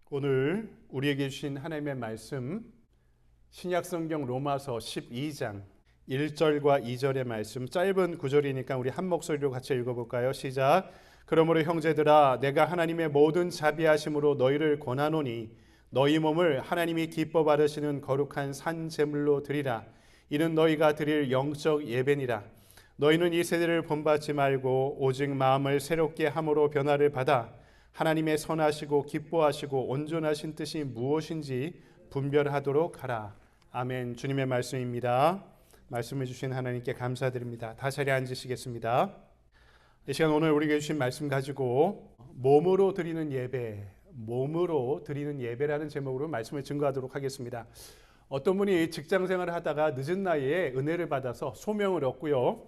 오늘 우리에게 주신 하나님의 말씀, 신약성경 로마서 12장 1절과 2절의 말씀, 짧은 구절이니까 우리 한 목소리로 같이 읽어볼까요? 시작. 그러므로 형제들아, 내가 하나님의 모든 자비하심으로 너희를 권하노니 너희 몸을 하나님이 기뻐 받으시는 거룩한 산 제물로 드리라. 이는 너희가 드릴 영적 예배니라. 너희는 이 세대를 본받지 말고 오직 마음을 새롭게 함으로 변화를 받아 하나님의 선하시고 기뻐하시고 온전하신 뜻이 무엇인지 분별하도록 하라. 아멘. 주님의 말씀입니다. 말씀해 주신 하나님께 감사드립니다. 다 자리에 앉으시겠습니다. 이 시간 오늘 우리에게 주신 말씀 가지고 몸으로 드리는 예배라는 제목으로 말씀을 증거하도록 하겠습니다. 어떤 분이 직장 생활을 하다가 늦은 나이에 은혜를 받아서 소명을 얻고요.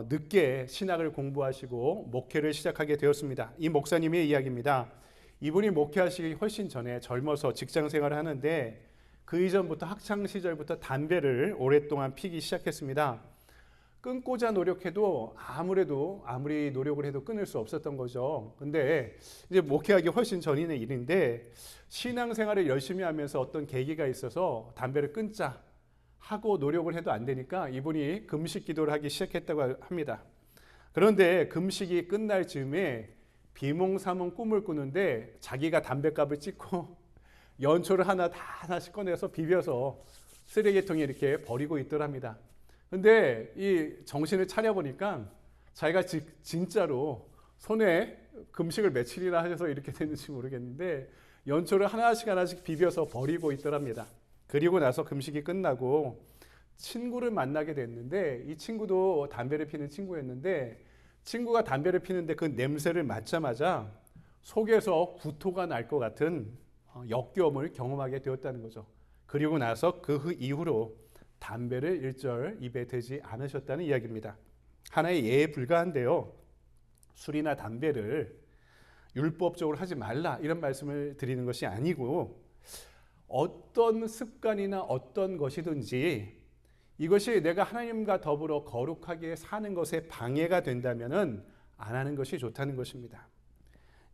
늦게 신학을 공부하시고 목회를 시작하게 되었습니다. 이 목사님의 이야기입니다. 이분이 목회하시기 훨씬 전에 젊어서 직장 생활을 하는데 그 이전부터 학창 시절부터 담배를 오랫동안 피기 시작했습니다. 끊고자 노력해도 아무리 노력을 해도 끊을 수 없었던 거죠. 근데 이제 목회하기 훨씬 전인의 일인데 신앙생활을 열심히 하면서 어떤 계기가 있어서 담배를 끊자 하고 노력을 해도 안 되니까 이분이 금식 기도를 하기 시작했다고 합니다. 그런데 금식이 끝날 즈음에 비몽사몽 꿈을 꾸는데 자기가 담뱃갑을 찍고 연초를 하나씩 꺼내서 비벼서 쓰레기통에 이렇게 버리고 있더랍니다. 근데 이 정신을 차려보니까 자기가 진짜로 손에 금식을 며칠이나 하셔서 이렇게 됐는지 모르겠는데 연초를 하나씩 비벼서 버리고 있더랍니다. 그리고 나서 금식이 끝나고 친구를 만나게 됐는데 이 친구도 담배를 피는 친구였는데 친구가 담배를 피는데 그 냄새를 맡자마자 속에서 구토가 날 것 같은 역겨움을 경험하게 되었다는 거죠. 그리고 나서 그 이후로 담배를 일절 입에 대지 않으셨다는 이야기입니다. 하나의 예에 불과한데요. 술이나 담배를 율법적으로 하지 말라 이런 말씀을 드리는 것이 아니고 어떤 습관이나 어떤 것이든지 이것이 내가 하나님과 더불어 거룩하게 사는 것에 방해가 된다면 안 하는 것이 좋다는 것입니다.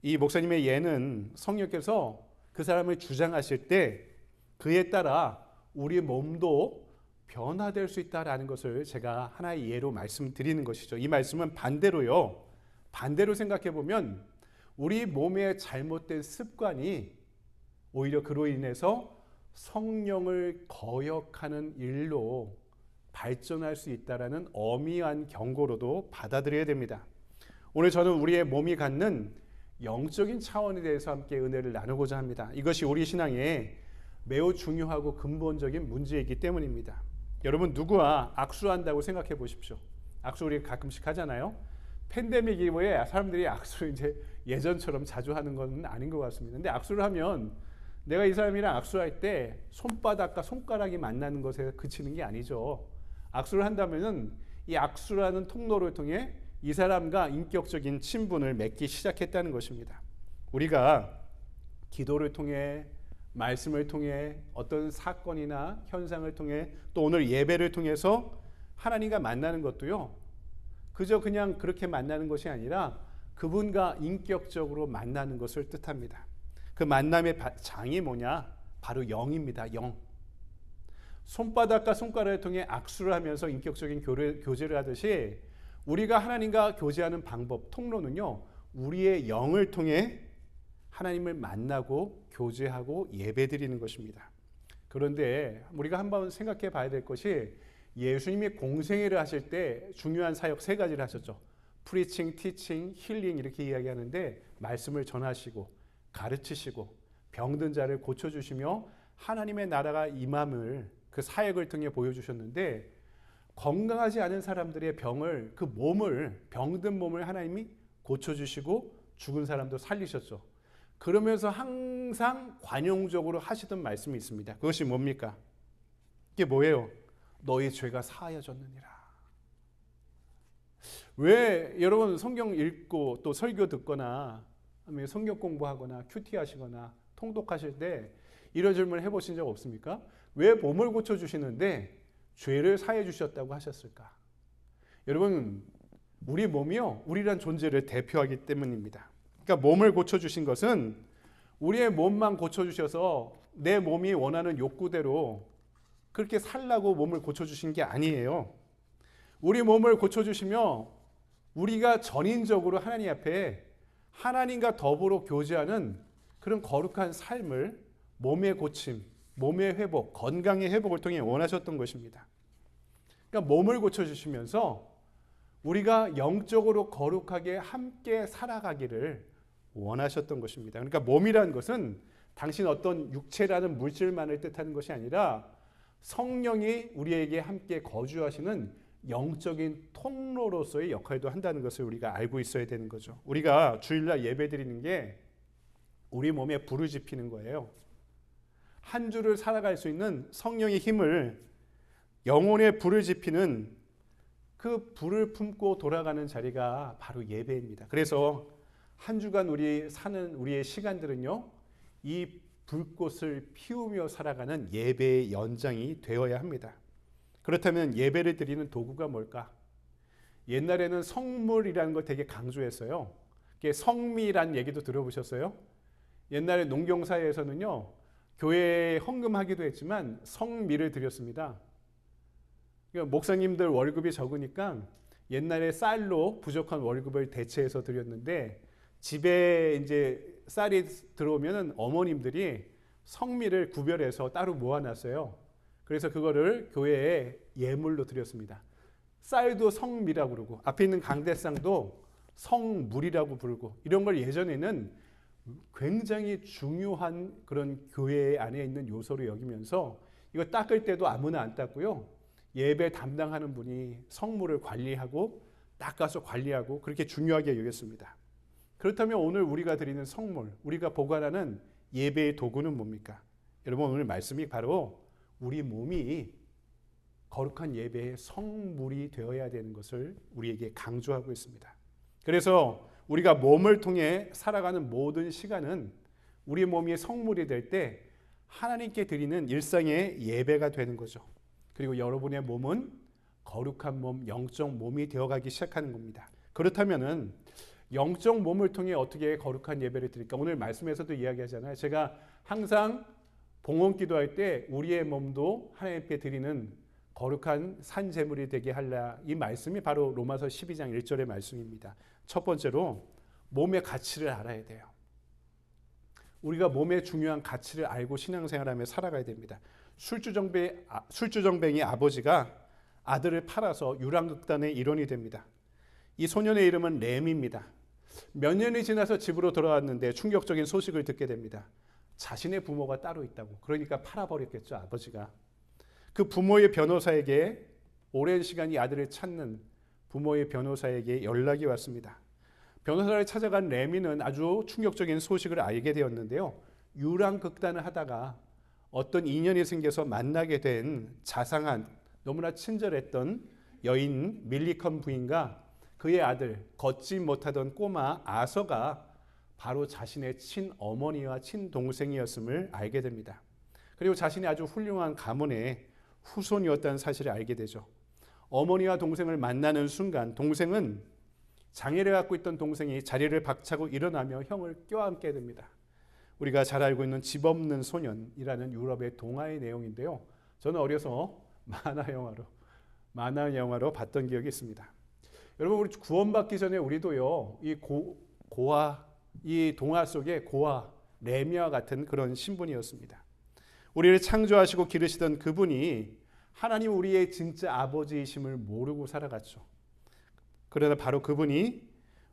이 목사님의 예는 성령께서 그 사람을 주장하실 때 그에 따라 우리 몸도 변화될 수 있다라는 것을 제가 하나의 예로 말씀드리는 것이죠. 이 말씀은 반대로 생각해 보면 우리 몸의 잘못된 습관이 오히려 그로 인해서 성령을 거역하는 일로 발전할 수 있다는 엄미한 경고로도 받아들여야 됩니다. 오늘 저는 우리의 몸이 갖는 영적인 차원에 대해서 함께 은혜를 나누고자 합니다. 이것이 우리 신앙에 매우 중요하고 근본적인 문제이기 때문입니다. 여러분 누구와 악수한다고 생각해 보십시오. 악수 우리 가끔씩 하잖아요. 팬데믹 이후에 사람들이 악수를 이제 예전처럼 자주 하는 건 아닌 것 같습니다. 근데 악수를 하면 내가 이 사람이랑 악수할 때 손바닥과 손가락이 만나는 것에 그치는 게 아니죠. 악수를 한다면은 이 악수라는 통로를 통해 이 사람과 인격적인 친분을 맺기 시작했다는 것입니다. 우리가 기도를 통해 말씀을 통해 어떤 사건이나 현상을 통해 또 오늘 예배를 통해서 하나님과 만나는 것도요. 그저 그냥 그렇게 만나는 것이 아니라 그분과 인격적으로 만나는 것을 뜻합니다. 그 만남의 장이 뭐냐? 바로 영입니다. 영. 손바닥과 손가락을 통해 악수를 하면서 인격적인 교제를 하듯이 우리가 하나님과 교제하는 방법, 통로는요. 우리의 영을 통해 하나님을 만나고 교제하고 예배드리는 것입니다. 그런데 우리가 한번 생각해 봐야 될 것이 예수님이 공생애를 하실 때 중요한 사역 세 가지를 하셨죠. 프리칭, 티칭, 힐링 이렇게 이야기하는데 말씀을 전하시고 가르치시고 병든 자를 고쳐주시며 하나님의 나라가 임함을 그 사역을 통해 보여주셨는데 건강하지 않은 사람들의 병든 몸을 하나님이 고쳐주시고 죽은 사람도 살리셨죠. 그러면서 항상 관용적으로 하시던 말씀이 있습니다. 그것이 뭡니까? 이게 뭐예요? 너희 죄가 사하여졌느니라. 왜 여러분 성경 읽고 또 설교 듣거나 성경 공부하거나 큐티 하시거나 통독하실 때 이런 질문을 해보신 적 없습니까? 왜 몸을 고쳐주시는데 죄를 사해 주셨다고 하셨을까? 여러분 우리 몸이요, 우리란 존재를 대표하기 때문입니다. 그러니까 몸을 고쳐주신 것은 우리의 몸만 고쳐주셔서 내 몸이 원하는 욕구대로 그렇게 살라고 몸을 고쳐주신 게 아니에요. 우리 몸을 고쳐주시며 우리가 전인적으로 하나님 앞에 하나님과 더불어 교제하는 그런 거룩한 삶을 몸의 고침, 몸의 회복, 건강의 회복을 통해 원하셨던 것입니다. 그러니까 몸을 고쳐주시면서 우리가 영적으로 거룩하게 함께 살아가기를 원하셨던 것입니다. 그러니까 몸이라는 것은 당신 어떤 육체라는 물질만을 뜻하는 것이 아니라 성령이 우리에게 함께 거주하시는 영적인 통로로서의 역할도 한다는 것을 우리가 알고 있어야 되는 거죠. 우리가 주일날 예배 드리는 게 우리 몸에 불을 지피는 거예요. 한 주를 살아갈 수 있는 성령의 힘을, 영혼의 불을 지피는 그 불을 품고 돌아가는 자리가 바로 예배입니다. 그래서 한 주간 우리 사는 우리의 시간들은요, 이 불꽃을 피우며 살아가는 예배의 연장이 되어야 합니다. 그렇다면 예배를 드리는 도구가 뭘까? 옛날에는 성물이라는 걸 되게 강조했어요. 성미란 얘기도 들어보셨어요? 옛날에 농경사회에서는요, 교회에 헌금하기도 했지만 성미를 드렸습니다. 그러니까 목사님들 월급이 적으니까 옛날에 쌀로 부족한 월급을 대체해서 드렸는데, 집에 이제 쌀이 들어오면은 어머님들이 성미를 구별해서 따로 모아놨어요. 그래서 그거를 교회에 예물로 드렸습니다. 쌀도 성미라고 부르고 앞에 있는 강대상도 성물이라고 부르고, 이런 걸 예전에는 굉장히 중요한 그런 교회 안에 있는 요소로 여기면서 이거 닦을 때도 아무나 안 닦고요, 예배 담당하는 분이 성물을 관리하고 닦아서 관리하고 그렇게 중요하게 여겼습니다. 그렇다면 오늘 우리가 드리는 성물, 우리가 보관하는 예배의 도구는 뭡니까? 여러분, 오늘 말씀이 바로 우리 몸이 거룩한 예배의 성물이 되어야 되는 것을 우리에게 강조하고 있습니다. 그래서 우리가 몸을 통해 살아가는 모든 시간은 우리 몸이 성물이 될 때 하나님께 드리는 일상의 예배가 되는 거죠. 그리고 여러분의 몸은 거룩한 몸, 영적 몸이 되어가기 시작하는 겁니다. 그렇다면은 영적 몸을 통해 어떻게 거룩한 예배를 드릴까? 오늘 말씀에서도 이야기하잖아요. 제가 항상 봉헌 기도할 때 우리의 몸도 하나님께 드리는 거룩한 산 제물이 되게 하라. 이 말씀이 바로 로마서 12장 1절의 말씀입니다. 첫 번째로 몸의 가치를 알아야 돼요. 우리가 몸의 중요한 가치를 알고 신앙생활하며 살아가야 됩니다. 술주정뱅이 아버지가 아들을 팔아서 유랑극단의 일원이 됩니다. 이 소년의 이름은 램입니다. 몇 년이 지나서 집으로 돌아왔는데 충격적인 소식을 듣게 됩니다. 자신의 부모가 따로 있다고. 그러니까 팔아버렸겠죠, 아버지가. 그 부모의 변호사에게, 오랜 시간 이 아들을 찾는 부모의 변호사에게 연락이 왔습니다. 변호사를 찾아간 레미는 아주 충격적인 소식을 알게 되었는데요, 유랑극단을 하다가 어떤 인연이 생겨서 만나게 된 자상한, 너무나 친절했던 여인 밀리컨 부인과 그의 아들, 걷지 못하던 꼬마 아서가 바로 자신의 친어머니와 친동생이었음을 알게 됩니다. 그리고 자신이 아주 훌륭한 가문의 후손이었다는 사실을 알게 되죠. 어머니와 동생을 만나는 순간 동생은, 장애를 갖고 있던 동생이 자리를 박차고 일어나며 형을 껴안게 됩니다. 우리가 잘 알고 있는 집 없는 소년이라는 유럽의 동화의 내용인데요, 저는 어려서 만화 영화로 봤던 기억이 있습니다. 여러분, 우리 구원받기 전에 우리도요, 이 동화 속의 고아 레미와 같은 그런 신분이었습니다. 우리를 창조하시고 기르시던 그분이 하나님 우리의 진짜 아버지이심을 모르고 살아갔죠. 그러나 바로 그분이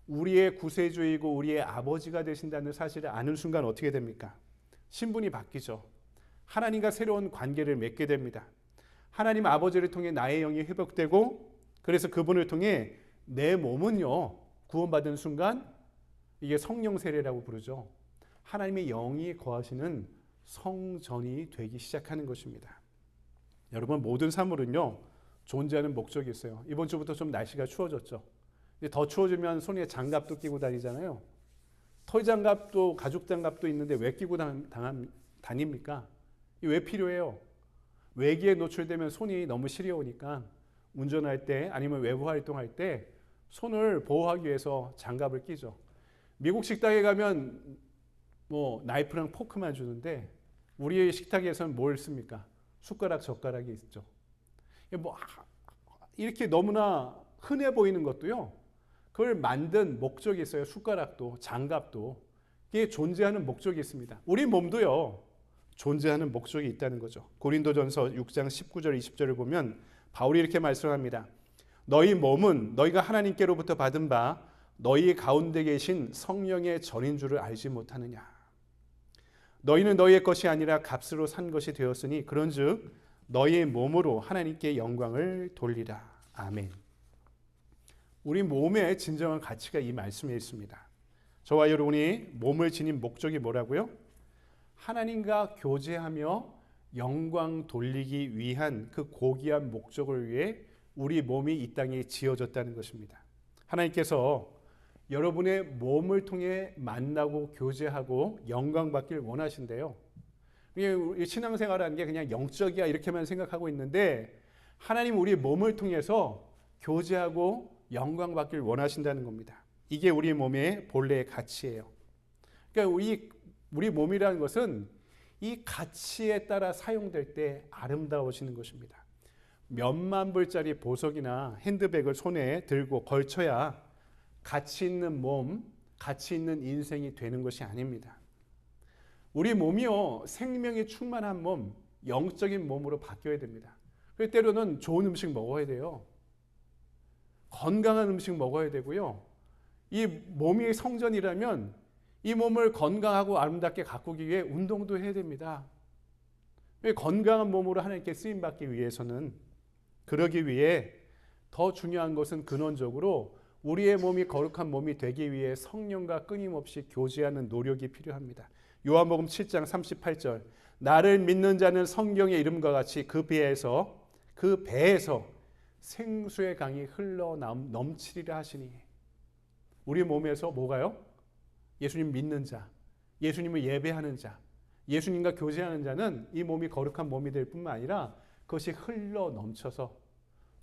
우리의 구세주이고 우리의 아버지가 되신다는 사실을 아는 순간 어떻게 됩니까? 신분이 바뀌죠. 하나님과 새로운 관계를 맺게 됩니다. 하나님 아버지를 통해 나의 영이 회복되고, 그래서 그분을 통해 내 몸은요, 구원받은 순간 이게 성령 세례라고 부르죠. 하나님의 영이 거하시는 성전이 되기 시작하는 것입니다. 여러분, 모든 사물은요, 존재하는 목적이 있어요. 이번 주부터 좀 날씨가 추워졌죠. 더 추워지면 손에 장갑도 끼고 다니잖아요. 털장갑도 가죽 장갑도 있는데 왜 끼고 다닙니까? 왜 필요해요? 외기에 노출되면 손이 너무 시려우니까 운전할 때 아니면 외부 활동할 때 손을 보호하기 위해서 장갑을 끼죠. 미국 식당에 가면 뭐 나이프랑 포크만 주는데 우리의 식탁에서는 뭘 씁니까? 숟가락, 젓가락이 있죠. 뭐 이렇게 너무나 흔해 보이는 것도요. 그걸 만든 목적이 있어요. 숟가락도, 장갑도. 이게 존재하는 목적이 있습니다. 우리 몸도요. 존재하는 목적이 있다는 거죠. 고린도전서 6장 19절 20절을 보면 바울이 이렇게 말씀합니다. 너희 몸은 너희가 하나님께로부터 받은 바 너희 가운데 계신 성령의 전인 줄을 알지 못하느냐. 너희는 너희의 것이 아니라 값으로 산 것이 되었으니 그런즉 너희의 몸으로 하나님께 영광을 돌리라. 아멘. 우리 몸의 진정한 가치가 이 말씀에 있습니다. 저와 여러분이 몸을 지닌 목적이 뭐라고요? 하나님과 교제하며 영광 돌리기 위한 그 고귀한 목적을 위해 우리 몸이 이 땅에 지어졌다는 것입니다. 하나님께서 여러분의 몸을 통해 만나고 교제하고 영광 받길 원하신대요. 신앙생활하는 게 그냥 영적이야 이렇게만 생각하고 있는데 하나님 우리 몸을 통해서 교제하고 영광 받길 원하신다는 겁니다. 이게 우리 몸의 본래의 가치예요. 그러니까 우리 몸이라는 것은 이 가치에 따라 사용될 때 아름다워지는 것입니다. 몇만 불짜리 보석이나 핸드백을 손에 들고 걸쳐야 가치 있는 몸, 가치 있는 인생이 되는 것이 아닙니다. 우리 몸이요, 생명이 충만한 몸, 영적인 몸으로 바뀌어야 됩니다. 그래서 때로는 좋은 음식 먹어야 돼요. 건강한 음식 먹어야 되고요. 이 몸이 성전이라면 이 몸을 건강하고 아름답게 가꾸기 위해 운동도 해야 됩니다. 건강한 몸으로 하나님께 쓰임받기 위해서는 그러기 위해 더 중요한 것은 근원적으로 우리의 몸이 거룩한 몸이 되기 위해 성령과 끊임없이 교제하는 노력이 필요합니다. 요한복음 7장 38절 나를 믿는 자는 성경의 이름과 같이 그 배에서 생수의 강이 흘러 넘치리라 하시니 우리 몸에서 뭐가요? 예수님 믿는 자, 예수님을 예배하는 자, 예수님과 교제하는 자는 이 몸이 거룩한 몸이 될 뿐만 아니라 그것이 흘러 넘쳐서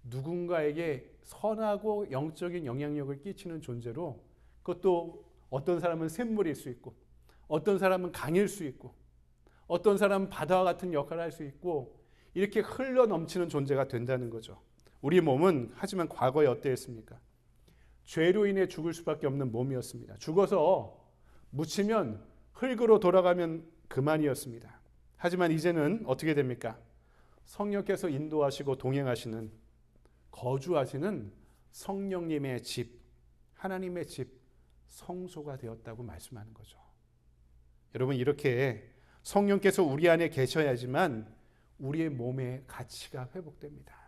누군가에게 선하고 영적인 영향력을 끼치는 존재로 그것도 어떤 사람은 샘물일 수 있고 어떤 사람은 강일 수 있고 어떤 사람은 바다와 같은 역할을 할 수 있고 이렇게 흘러 넘치는 존재가 된다는 거죠. 우리 몸은 하지만 과거에 어땠습니까? 죄로 인해 죽을 수밖에 없는 몸이었습니다. 죽어서 묻히면 흙으로 돌아가면 그만이었습니다. 하지만 이제는 어떻게 됩니까? 성령께서 인도하시고 동행하시는 거주하시는 성령님의 집, 하나님의 집, 성소가 되었다고 말씀하는 거죠. 여러분 이렇게 성령께서 우리 안에 계셔야지만 우리의 몸의 가치가 회복됩니다.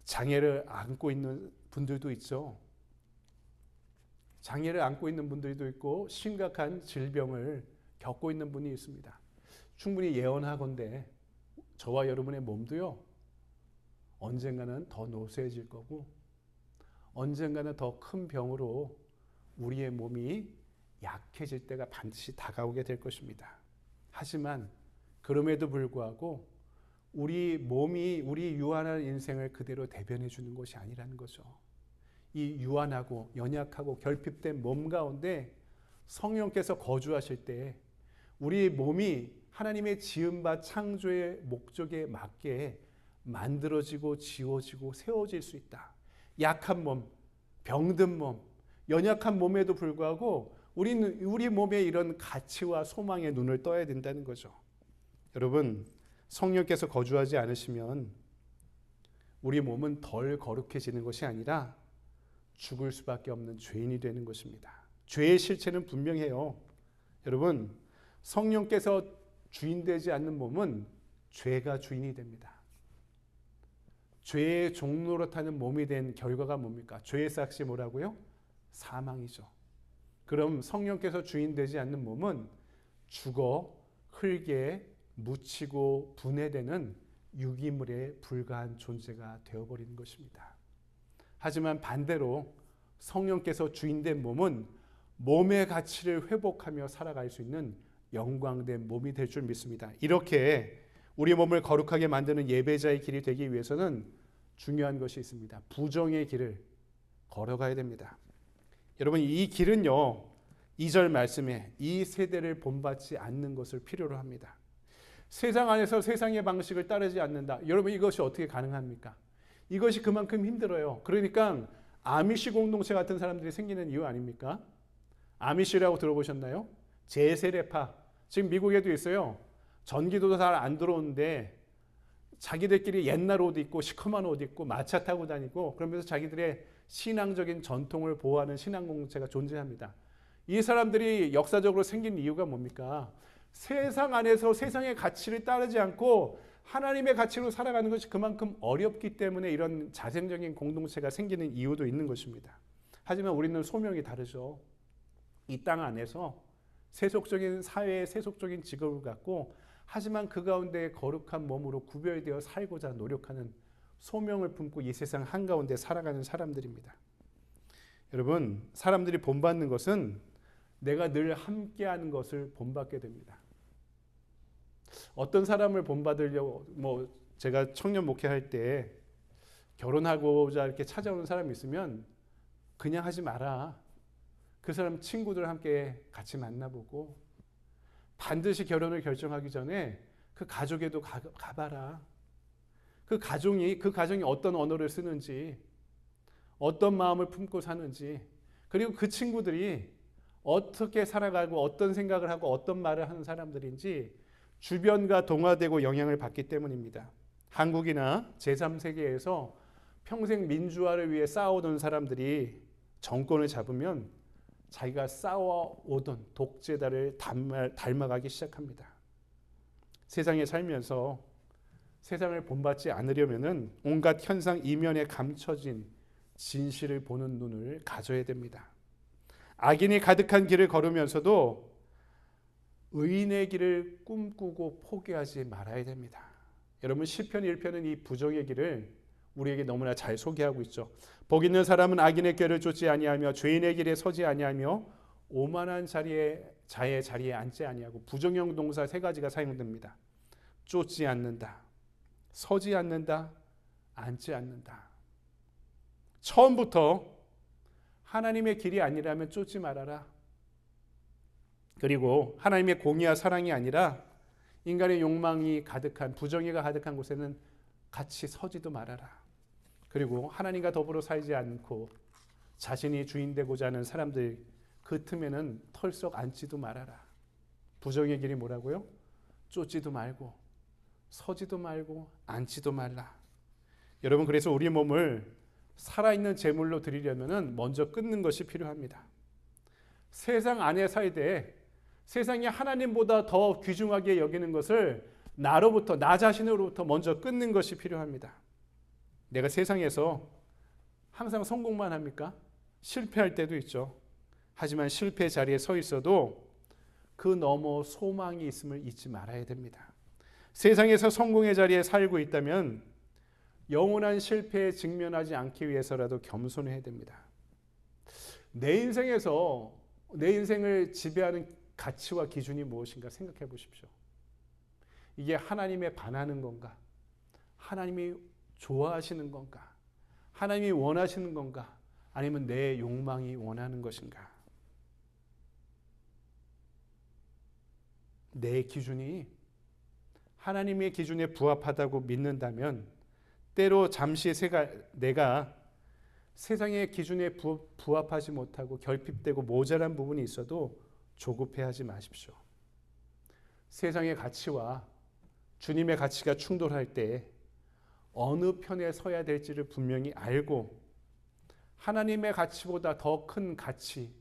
장애를 안고 있는 분들도 있죠. 장애를 안고 있는 분들도 있고 심각한 질병을 겪고 있는 분이 있습니다. 충분히 예언하건대 저와 여러분의 몸도요. 언젠가는 더 노쇠해질 거고 언젠가는 더 큰 병으로 우리의 몸이 약해질 때가 반드시 다가오게 될 것입니다. 하지만 그럼에도 불구하고 우리 몸이 우리 유한한 인생을 그대로 대변해 주는 것이 아니라는 거죠. 이 유한하고 연약하고 결핍된 몸 가운데 성령께서 거주하실 때 우리 몸이 하나님의 지음바 창조의 목적에 맞게 만들어지고 지워지고 세워질 수 있다. 약한 몸, 병든 몸, 연약한 몸에도 불구하고 우리 몸에 이런 가치와 소망의 눈을 떠야 된다는 거죠. 여러분, 성령께서 거주하지 않으시면 우리 몸은 덜 거룩해지는 것이 아니라 죽을 수밖에 없는 죄인이 되는 것입니다. 죄의 실체는 분명해요. 여러분, 성령께서 주인되지 않는 몸은 죄가 주인이 됩니다. 죄의 종노릇하는 몸이 된 결과가 뭡니까? 죄의 삭시 뭐라고요? 사망이죠. 그럼 성령께서 주인되지 않는 몸은 죽어 흙에 묻히고 분해되는 유기물에 불과한 존재가 되어버리는 것입니다. 하지만 반대로 성령께서 주인된 몸은 몸의 가치를 회복하며 살아갈 수 있는 영광된 몸이 될 줄 믿습니다. 이렇게 우리 몸을 거룩하게 만드는 예배자의 길이 되기 위해서는 중요한 것이 있습니다. 부정의 길을 걸어가야 됩니다. 여러분, 이 길은요, 2절 말씀에 이 세대를 본받지 않는 것을 필요로 합니다. 세상 안에서 세상의 방식을 따르지 않는다. 여러분, 이것이 어떻게 가능합니까? 이것이 그만큼 힘들어요. 그러니까 아미시 공동체 같은 사람들이 생기는 이유 아닙니까? 아미시라고 들어보셨나요? 제세례파. 지금 미국에도 있어요. 전기도 잘 안 들어오는데 자기들끼리 옛날 옷 입고 시커먼 옷 입고 마차 타고 다니고 그러면서 자기들의 신앙적인 전통을 보호하는 신앙 공동체가 존재합니다. 이 사람들이 역사적으로 생긴 이유가 뭡니까? 세상 안에서 세상의 가치를 따르지 않고 하나님의 가치로 살아가는 것이 그만큼 어렵기 때문에 이런 자생적인 공동체가 생기는 이유도 있는 것입니다. 하지만 우리는 소명이 다르죠. 이 땅 안에서 세속적인 사회의 세속적인 직업을 갖고 하지만 그 가운데 거룩한 몸으로 구별되어 살고자 노력하는 소명을 품고 이 세상 한가운데 살아가는 사람들입니다. 여러분, 사람들이 본받는 것은 내가 늘 함께하는 것을 본받게 됩니다. 어떤 사람을 본받으려고 제가 청년 목회할 때 결혼하고자 이렇게 찾아오는 사람이 있으면 그냥 하지 마라. 그 사람 친구들 함께 같이 만나보고 반드시 결혼을 결정하기 전에 그 가족에도 가봐라. 그 가정이 어떤 언어를 쓰는지, 어떤 마음을 품고 사는지, 그리고 그 친구들이 어떻게 살아가고 어떤 생각을 하고 어떤 말을 하는 사람들인지 주변과 동화되고 영향을 받기 때문입니다. 한국이나 제3세계에서 평생 민주화를 위해 싸우던 사람들이 정권을 잡으면 자기가 싸워오던 독재자를 닮아가기 시작합니다. 세상에 살면서 세상을 본받지 않으려면 온갖 현상 이면에 감춰진 진실을 보는 눈을 가져야 됩니다. 악인이 가득한 길을 걸으면서도 의인의 길을 꿈꾸고 포기하지 말아야 됩니다. 여러분, 시편 1편은 이 부정의 길을 우리에게 너무나 잘 소개하고 있죠. 복 있는 사람은 악인의 꾀를 쫓지 아니하며 죄인의 길에 서지 아니하며 오만한 자의 자리에 앉지 아니하고 부정형 동사 3가지가 사용됩니다. 쫓지 않는다, 서지 않는다, 앉지 않는다. 처음부터 하나님의 길이 아니라면 쫓지 말아라. 그리고 하나님의 공의와 사랑이 아니라 인간의 욕망이 가득한 부정의가 가득한 곳에는 같이 서지도 말아라. 그리고 하나님과 더불어 살지 않고 자신이 주인 되고자 하는 사람들 그 틈에는 털썩 앉지도 말아라. 부정의 길이 뭐라고요? 쫓지도 말고 서지도 말고 앉지도 말라. 여러분, 그래서 우리 몸을 살아있는 제물로 드리려면 먼저 끊는 것이 필요합니다. 세상 안에 살 때 세상이 하나님보다 더 귀중하게 여기는 것을 나로부터, 나 자신으로부터 먼저 끊는 것이 필요합니다. 내가 세상에서 항상 성공만 합니까? 실패할 때도 있죠. 하지만 실패 자리에 서 있어도 그 너머 소망이 있음을 잊지 말아야 됩니다. 세상에서 성공의 자리에 살고 있다면 영원한 실패에 직면하지 않기 위해서라도 겸손해야 됩니다. 내 인생에서 내 인생을 지배하는 가치와 기준이 무엇인가 생각해 보십시오. 이게 하나님에 반하는 건가? 하나님이 좋아하시는 건가? 하나님이 원하시는 건가? 아니면 내 욕망이 원하는 것인가? 내 기준이 하나님의 기준에 부합하다고 믿는다면 때로 잠시 내가 세상의 기준에 부합하지 못하고 결핍되고 모자란 부분이 있어도 조급해하지 마십시오. 세상의 가치와 주님의 가치가 충돌할 때 어느 편에 서야 될지를 분명히 알고 하나님의 가치보다 더 큰 가치,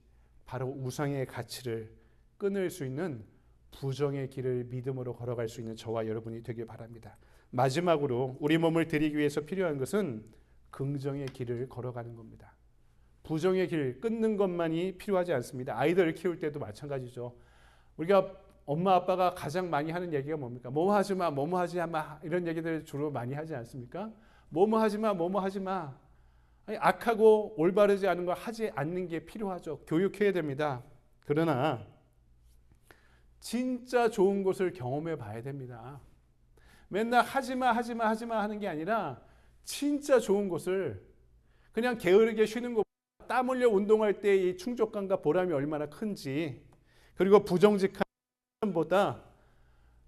바로 우상의 가치를 끊을 수 있는 부정의 길을 믿음으로 걸어갈 수 있는 저와 여러분이 되길 바랍니다. 마지막으로 우리 몸을 드리기 위해서 필요한 것은 긍정의 길을 걸어가는 겁니다. 부정의 길 끊는 것만이 필요하지 않습니다. 아이들을 키울 때도 마찬가지죠. 우리가 엄마 아빠가 가장 많이 하는 얘기가 뭡니까? 뭐뭐 하지 마, 뭐뭐 하지 마, 이런 얘기들을 주로 많이 하지 않습니까? 뭐뭐 하지 마, 뭐뭐 하지 마. 아니, 악하고 올바르지 않은 걸 하지 않는 게 필요하죠. 교육해야 됩니다. 그러나 진짜 좋은 것을 경험해 봐야 됩니다. 맨날 하지 마, 하지 마, 하지 마 하는 게 아니라 진짜 좋은 것을 그냥 게으르게 쉬는 것보다 땀 흘려 운동할 때 이 충족감과 보람이 얼마나 큰지, 그리고 부정직한 보다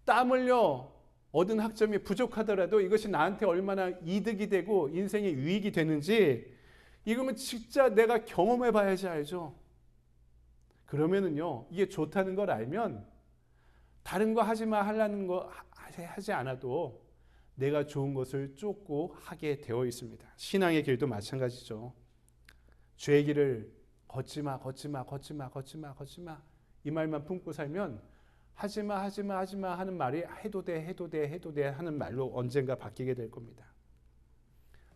땀 흘려 얻은 학점이 부족하더라도 이것이 나한테 얼마나 이득이 되고 인생의 유익이 되는지 이거면 진짜 내가 경험해 봐야지 알죠. 그러면은요, 이게 좋다는 걸 알면 다른 거 하지 마 하려는 거 하지 않아도 내가 좋은 것을 쫓고 하게 되어 있습니다. 신앙의 길도 마찬가지죠. 죄의 길을 걷지 마, 걷지 마, 걷지 마, 걷지 마, 걷지 마. 이 말만 품고 살면 하지 마, 하지 마, 하지 마 하는 말이 해도 돼, 해도 돼, 해도 돼 하는 말로 언젠가 바뀌게 될 겁니다.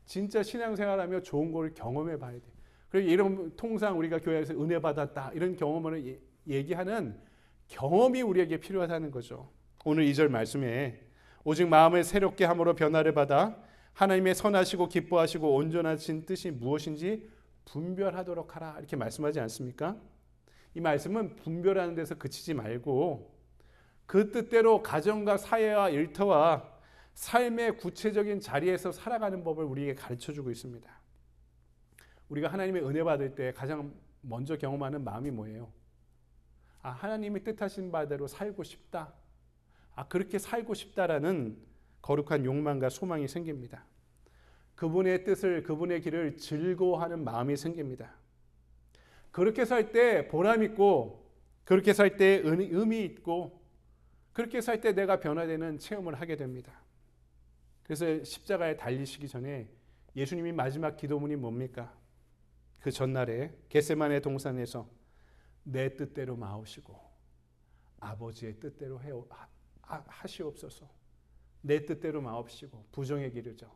진짜 신앙생활하며 좋은 걸 경험해 봐야 돼. 그리고 이런 통상 우리가 교회에서 은혜 받았다 이런 경험을 얘기하는 경험이 우리에게 필요하다는 거죠. 오늘 2절 말씀에 오직 마음을 새롭게 함으로 변화를 받아 하나님의 선하시고 기뻐하시고 온전하신 뜻이 무엇인지 분별하도록 하라 이렇게 말씀하지 않습니까? 이 말씀은 분별하는 데서 그치지 말고 그 뜻대로 가정과 사회와 일터와 삶의 구체적인 자리에서 살아가는 법을 우리에게 가르쳐주고 있습니다. 우리가 하나님의 은혜 받을 때 가장 먼저 경험하는 마음이 뭐예요? 아, 하나님이 뜻하신 바대로 살고 싶다. 아, 그렇게 살고 싶다라는 거룩한 욕망과 소망이 생깁니다. 그분의 뜻을, 그분의 길을 즐거워하는 마음이 생깁니다. 그렇게 살 때 보람 있고, 그렇게 살 때 의미 있고, 그렇게 살 때 내가 변화되는 체험을 하게 됩니다. 그래서 십자가에 달리시기 전에 예수님이 마지막 기도문이 뭡니까? 그 전날에 겟세마네 동산에서 내 뜻대로 마옵시고 아버지의 뜻대로 하시옵소서. 내 뜻대로 마옵시고 부정의 길이죠.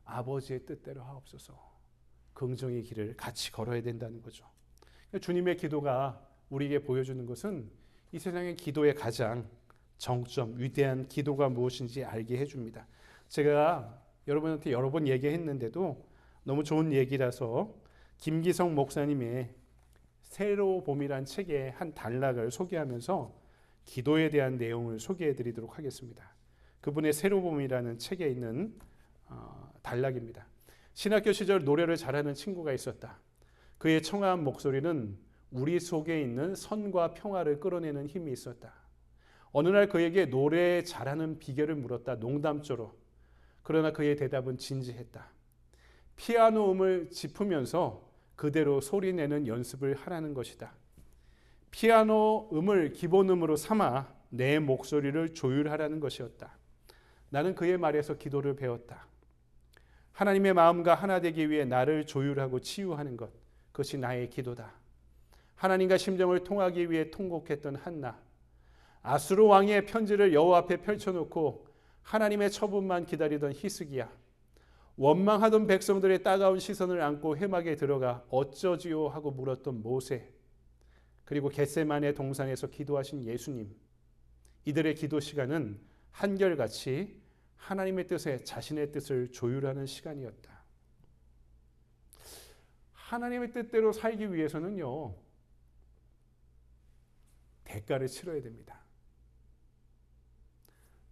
아버지의 뜻대로 하옵소서. 긍정의 길을 같이 걸어야 된다는 거죠. 주님의 기도가 우리에게 보여주는 것은 이 세상의 기도의 가장 정점, 위대한 기도가 무엇인지 알게 해줍니다. 제가 여러분한테 여러 번 얘기했는데도 너무 좋은 얘기라서 김기성 목사님의 새로 봄이란 책의 한 단락을 소개하면서 기도에 대한 내용을 소개해 드리도록 하겠습니다. 그분의 새로 봄이라는 책에 있는 단락입니다. 신학교 시절 노래를 잘하는 친구가 있었다. 그의 청아한 목소리는 우리 속에 있는 선과 평화를 끌어내는 힘이 있었다. 어느 날 그에게 노래 잘하는 비결을 물었다. 농담조로. 그러나 그의 대답은 진지했다. 피아노 음을 짚으면서 그대로 소리내는 연습을 하라는 것이다. 피아노 음을 기본음으로 삼아 내 목소리를 조율하라는 것이었다. 나는 그의 말에서 기도를 배웠다. 하나님의 마음과 하나 되기 위해 나를 조율하고 치유하는 것, 그것이 나의 기도다. 하나님과 심정을 통하기 위해 통곡했던 한나, 아수르 왕의 편지를 여호와 앞에 펼쳐놓고 하나님의 처분만 기다리던 히스기야, 원망하던 백성들의 따가운 시선을 안고 회막에 들어가 어쩌지요 하고 물었던 모세, 그리고 겟세마네 동산에서 기도하신 예수님, 이들의 기도 시간은 한결같이 하나님의 뜻에 자신의 뜻을 조율하는 시간이었다. 하나님의 뜻대로 살기 위해서는요, 대가를 치러야 됩니다.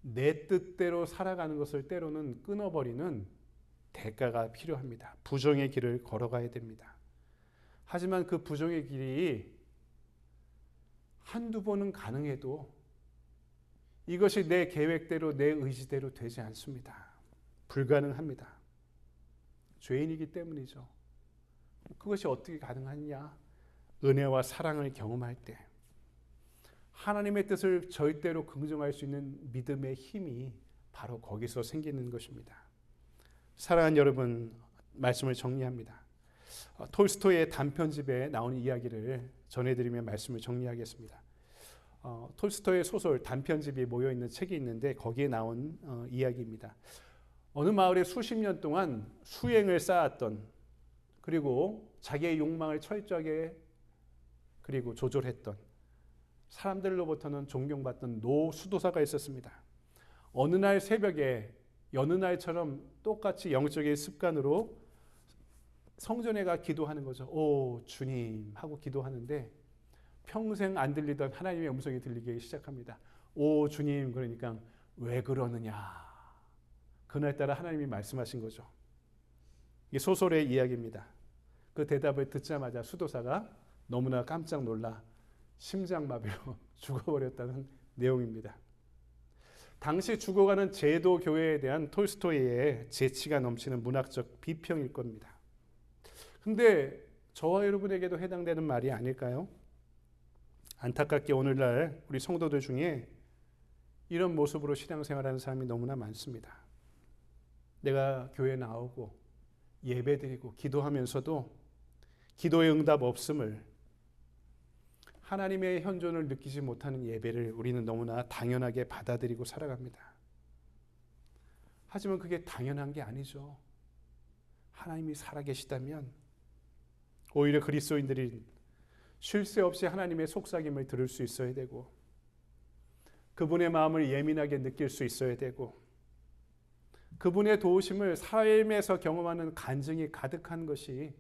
내 뜻대로 살아가는 것을 때로는 끊어버리는 대가가 필요합니다. 부정의 길을 걸어가야 됩니다. 하지만 그 부정의 길이 한두 번은 가능해도 이것이 내 계획대로 내 의지대로 되지 않습니다. 불가능합니다. 죄인이기 때문이죠. 그것이 어떻게 가능하냐? 은혜와 사랑을 경험할 때 하나님의 뜻을 절대로 긍정할 수 있는 믿음의 힘이 바로 거기서 생기는 것입니다. 사랑하는 여러분, 말씀을 정리합니다. 톨스토이의 단편집에 나오는 이야기를 전해드리며 말씀을 정리하겠습니다. 톨스토이의 소설 단편집이 모여있는 책이 있는데 거기에 나온 이야기입니다. 어느 마을에 수십 년 동안 수행을 쌓았던, 그리고 자기의 욕망을 철저하게 그리고 조절했던, 사람들로부터는 존경받던 노 수도사가 있었습니다. 어느 날 새벽에 여느 날처럼 똑같이 영적인 습관으로 성전에 가 기도하는 거죠. 오 주님 하고 기도하는데 평생 안 들리던 하나님의 음성이 들리기 시작합니다. 오 주님, 그러니까 왜 그러느냐. 그날따라 하나님이 말씀하신 거죠. 이 소설의 이야기입니다. 그 대답을 듣자마자 수도사가 너무나 깜짝 놀라 심장마비로 죽어버렸다는 내용입니다. 당시 죽어가는 제도 교회에 대한 톨스토이의 재치가 넘치는 문학적 비평일 겁니다. 근데 저와 여러분에게도 해당되는 말이 아닐까요? 안타깝게 오늘날 우리 성도들 중에 이런 모습으로 신앙생활하는 사람이 너무나 많습니다. 내가 교회 나오고 예배드리고 기도하면서도 기도의 응답 없음을, 하나님의 현존을 느끼지 못하는 예배를 우리는 너무나 당연하게 받아들이고 살아갑니다. 하지만 그게 당연한 게 아니죠. 하나님이 살아계시다면 오히려 그리스도인들이 쉴 새 없이 하나님의 속삭임을 들을 수 있어야 되고, 그분의 마음을 예민하게 느낄 수 있어야 되고, 그분의 도우심을 삶에서 경험하는 간증이 가득한 것이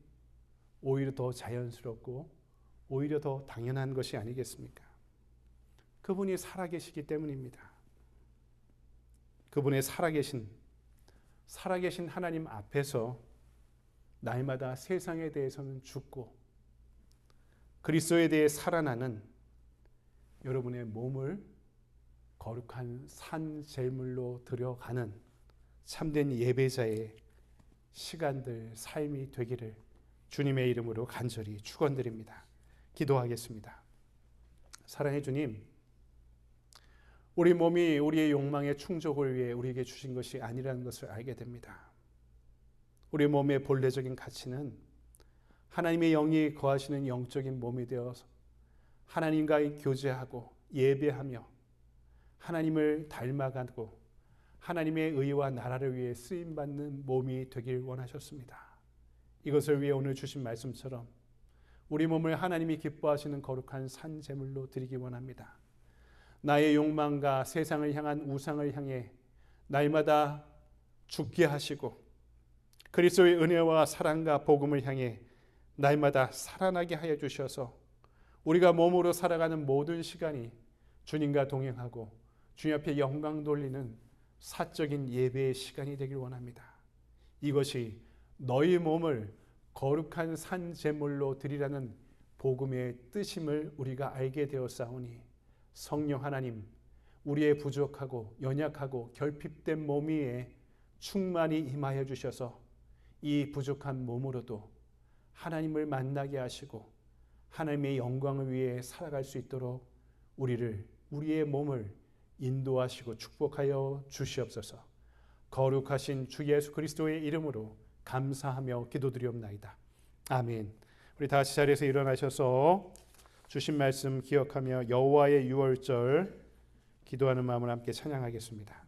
오히려 더 자연스럽고 오히려 더 당연한 것이 아니겠습니까? 그분이 살아계시기 때문입니다. 그분의 살아계신 하나님 앞에서 날마다 세상에 대해서는 죽고 그리스도에 대해 살아나는 여러분의 몸을 거룩한 산 제물로 드려가는 참된 예배자의 시간들, 삶이 되기를 주님의 이름으로 간절히 축원드립니다. 기도하겠습니다. 사랑의 주님, 우리 몸이 우리의 욕망의 충족을 위해 우리에게 주신 것이 아니라는 것을 알게 됩니다. 우리 몸의 본래적인 가치는 하나님의 영이 거하시는 영적인 몸이 되어서 하나님과 교제하고 예배하며 하나님을 닮아가고 하나님의 의와 나라를 위해 쓰임받는 몸이 되길 원하셨습니다. 이것을 위해 오늘 주신 말씀처럼 우리 몸을 하나님이 기뻐하시는 거룩한 산 제물로 드리기 원합니다. 나의 욕망과 세상을 향한 우상을 향해 날마다 죽게 하시고 그리스도의 은혜와 사랑과 복음을 향해 날마다 살아나게 하여 주셔서 우리가 몸으로 살아가는 모든 시간이 주님과 동행하고 주님 앞에 영광 돌리는 사적인 예배의 시간이 되길 원합니다. 이것이 너희 몸을 거룩한 산 제물로 드리라는 복음의 뜻임을 우리가 알게 되었사오니 성령 하나님, 우리의 부족하고 연약하고 결핍된 몸 위에 충만히 임하여 주셔서 이 부족한 몸으로도 하나님을 만나게 하시고 하나님의 영광을 위해 살아갈 수 있도록 우리의 몸을 인도하시고 축복하여 주시옵소서. 거룩하신 주 예수 그리스도의 이름으로 감사하며 기도드리옵나이다. 아멘. 우리 다 같이 자리에서 일어나셔서 주신 말씀 기억하며 여호와의 유월절 기도하는 마음을 함께 찬양하겠습니다.